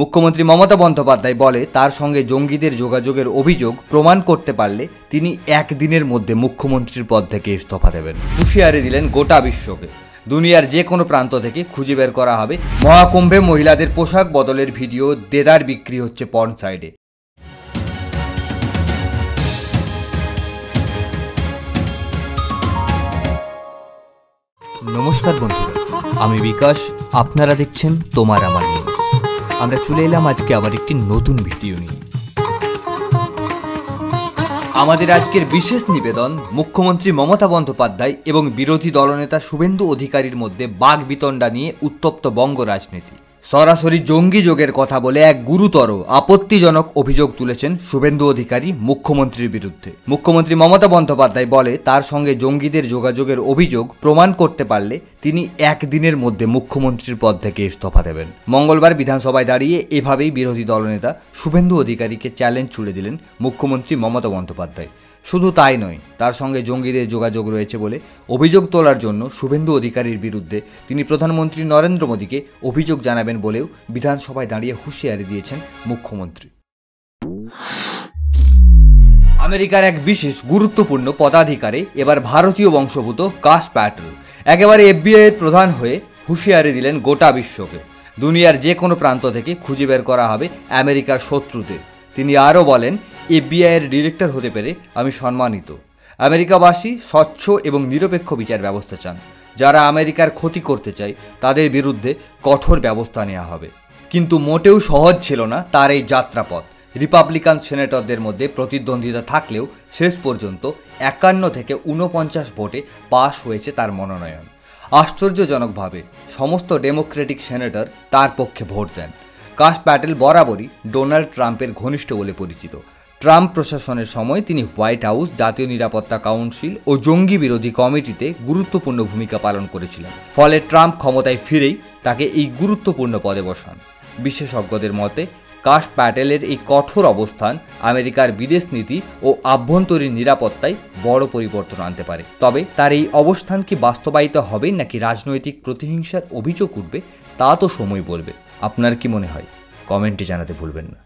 মুখ্যমন্ত্রী মমতা বন্দ্যোপাধ্যায় বলে তার সঙ্গে জঙ্গিদের যোগাযোগের অভিযোগ প্রমাণ করতে পারলে তিনি একদিনের মধ্যে মুখ্যমন্ত্রীর পদ থেকে ইস্তফা দেবেন। হুঁশিয়ারি দিলেন গোটা বিশ্বকে, দুনিয়ার যে কোনো প্রান্ত থেকে খুঁজে বের করা হবে মহাকুম্ভে মহিলাদের পোশাক বদলের ভিডিও দেদার বিক্রি হচ্ছে পর্ন সাইটে। নমস্কার বন্ধুরা, আমি বিকাশ, আপনারা দেখছেন তোমার আমার নিউজ। আমরা চলে এলাম আজকে আবার একটি নতুন ভিডিও নিয়ে। আমাদের আজকের বিশেষ নিবেদন মুখ্যমন্ত্রী মমতা বন্দ্যোপাধ্যায় এবং বিরোধী দলনেতা শুভেন্দু অধিকারীর মধ্যে বাগবিতণ্ডা নিয়ে উত্তপ্ত বঙ্গ রাজনীতি। সরাসরি জঙ্গি যোগের কথা বলে এক গুরুতর আপত্তিজনক অভিযোগ তুলেছেন শুভেন্দু অধিকারী মুখ্যমন্ত্রীর বিরুদ্ধে। মুখ্যমন্ত্রী মমতা বন্দ্যোপাধ্যায় বলে তার সঙ্গে জঙ্গিদের যোগাযোগের অভিযোগ প্রমাণ করতে পারলে তিনি একদিনের মধ্যে মুখ্যমন্ত্রীর পদ থেকে ইস্তফা দেবেন। মঙ্গলবার বিধানসভায় দাঁড়িয়ে এভাবেই বিরোধী দলনেতা শুভেন্দু অধিকারীকে চ্যালেঞ্জ ছুড়ে দিলেন মুখ্যমন্ত্রী মমতা বন্দ্যোপাধ্যায়। শুধু তাই নয়, তার সঙ্গে জঙ্গিদের যোগাযোগ রয়েছে বলে অভিযোগ তোলার জন্য শুভেন্দু অধিকারীর বিরুদ্ধে তিনি প্রধানমন্ত্রী নরেন্দ্র মোদীকে অভিযোগ জানাবেন বলেও বিধানসভায় দাঁড়িয়ে হুঁশিয়ারি দিয়েছেন মুখ্যমন্ত্রী। আমেরিকার এক বিশেষ গুরুত্বপূর্ণ পদাধিকারী এবার ভারতীয় বংশোদ্ভূত কাশ প্যাটেল একেবারে FBI এর প্রধান হয়ে হুঁশিয়ারি দিলেন গোটা বিশ্বকে, দুনিয়ার যে কোনো প্রান্ত থেকে খুঁজে বের করা হবে আমেরিকার শত্রুদের। তিনি আরও বলেন, FBI এর ডিরেক্টর হতে পেরে আমি সম্মানিত। আমেরিকাবাসী স্বচ্ছ এবং নিরপেক্ষ বিচার ব্যবস্থা চান। যারা আমেরিকার ক্ষতি করতে চায় তাদের বিরুদ্ধে কঠোর ব্যবস্থা নেওয়া হবে। কিন্তু মোটেও সহজ ছিল না তার এই যাত্রাপথ। রিপাবলিকান সেনেটরদের মধ্যে প্রতিদ্বন্দ্বিতা থাকলেও শেষ পর্যন্ত 51 থেকে 49 ভোটে পাশ হয়েছে তার মনোনয়ন। আশ্চর্যজনকভাবে সমস্ত ডেমোক্রেটিক সেনেটর তার পক্ষে ভোট দেন। কাশ প্যাটেল বরাবরই ডোনাল্ড ট্রাম্পের ঘনিষ্ঠ বলে পরিচিত। ট্রাম্প প্রশাসনের সময় তিনি হোয়াইট হাউস, জাতীয় নিরাপত্তা কাউন্সিল ও জঙ্গি বিরোধী কমিটিতে গুরুত্বপূর্ণ ভূমিকা পালন করেছিলেন। ফলে ট্রাম্প ক্ষমতায় ফিরেই তাকে এই গুরুত্বপূর্ণ পদে বসান। বিশেষজ্ঞদের মতে কাশ প্যাটেলের এই কঠোর অবস্থান আমেরিকার বিদেশ নীতি ও আভ্যন্তরীণ নিরাপত্তায় বড় পরিবর্তন আনতে পারে। তবে তার এই অবস্থান কি বাস্তবায়িত হবে নাকি রাজনৈতিক প্রতিহিংসার অভিযোগ উঠবে তা তো সময় বলবে। আপনার কি মনে হয় কমেন্টে জানাতে ভুলবেন না।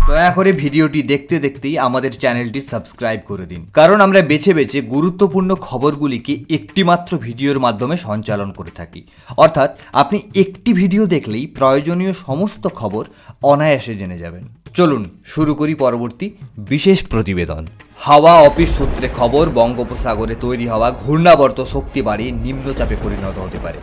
দয়া করে ভিডিওটি দেখতে দেখতেই আমাদের চ্যানেলটি সাবস্ক্রাইব করে দিন, কারণ আমরা বেছে বেছে গুরুত্বপূর্ণ খবরগুলিকে একটি মাত্র ভিডিওর মাধ্যমে সঞ্চালন করে থাকি। অর্থাৎ আপনি একটি ভিডিও দেখলেই প্রয়োজনীয় সমস্ত খবর অনায়াসে জেনে যাবেন। চলুন শুরু করি পরবর্তী বিশেষ প্রতিবেদন। হাওয়া অফিস সূত্রে খবর, বঙ্গোপসাগরে তৈরি হওয়া ঘূর্ণাবর্ত শক্তি বাড়িয়ে নিম্নচাপে পরিণত হতে পারে।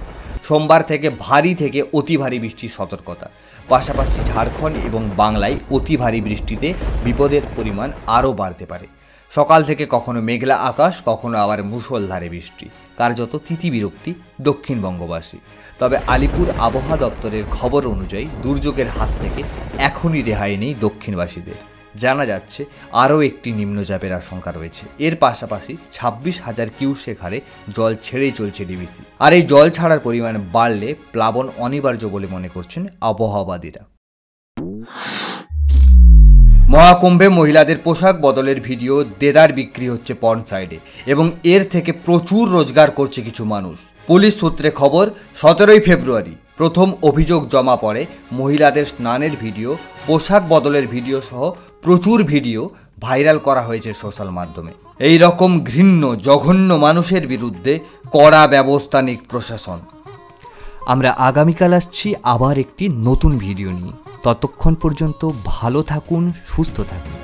সোমবার থেকে ভারী থেকে অতি ভারী বৃষ্টির সতর্কতা। পাশাপাশি ঝাড়খণ্ড এবং বাংলায় অতি ভারী বৃষ্টিতে বিপদের পরিমাণ আরও বাড়তে পারে। সকাল থেকে কখনো মেঘলা আকাশ, কখনো আবার মুষলধারে বৃষ্টি, কার্যত তিতিবিরক্তি দক্ষিণবঙ্গবাসী। তবে আলিপুর আবহাওয়া দপ্তরের খবর অনুযায়ী দুর্যোগের হাত থেকে এখনই রেহাই নেই দক্ষিণবাসীদের। জানা যাচ্ছে আরও একটি নিম্নচাপের আশঙ্কা রয়েছে। এর পাশাপাশি 26,000 কিউসেক হারে জল ছেড়েই চলছে ডিভিসি। আর এই জল ছাড়ার পরিমাণ বাড়লে প্লাবন অনিবার্য বলে মনে করছেন আবহাওয়াবিদরা। মহাকুম্ভে মহিলাদের পোশাক বদলের ভিডিও দেদার বিক্রি হচ্ছে পর্ন সাইটে এবং এর থেকে প্রচুর রোজগার করছে কিছু মানুষ। পুলিশ সূত্রে খবর, 17 ফেব্রুয়ারি প্রথম অভিযোগ জমা পড়ে। মহিলাদের স্নানের ভিডিও, পোশাক বদলের ভিডিও সহ প্রচুর ভিডিও ভাইরাল করা হয়েছে সোশ্যাল মাধ্যমে। এই রকম ঘৃণ্য জঘন্য মানুষের বিরুদ্ধে কড়া ব্যবস্থা নিক প্রশাসন। আমরা আগামীকাল আসছি আবার একটি নতুন ভিডিও নিয়ে। ততক্ষণ পর্যন্ত ভালো থাকুন, সুস্থ থাকুন।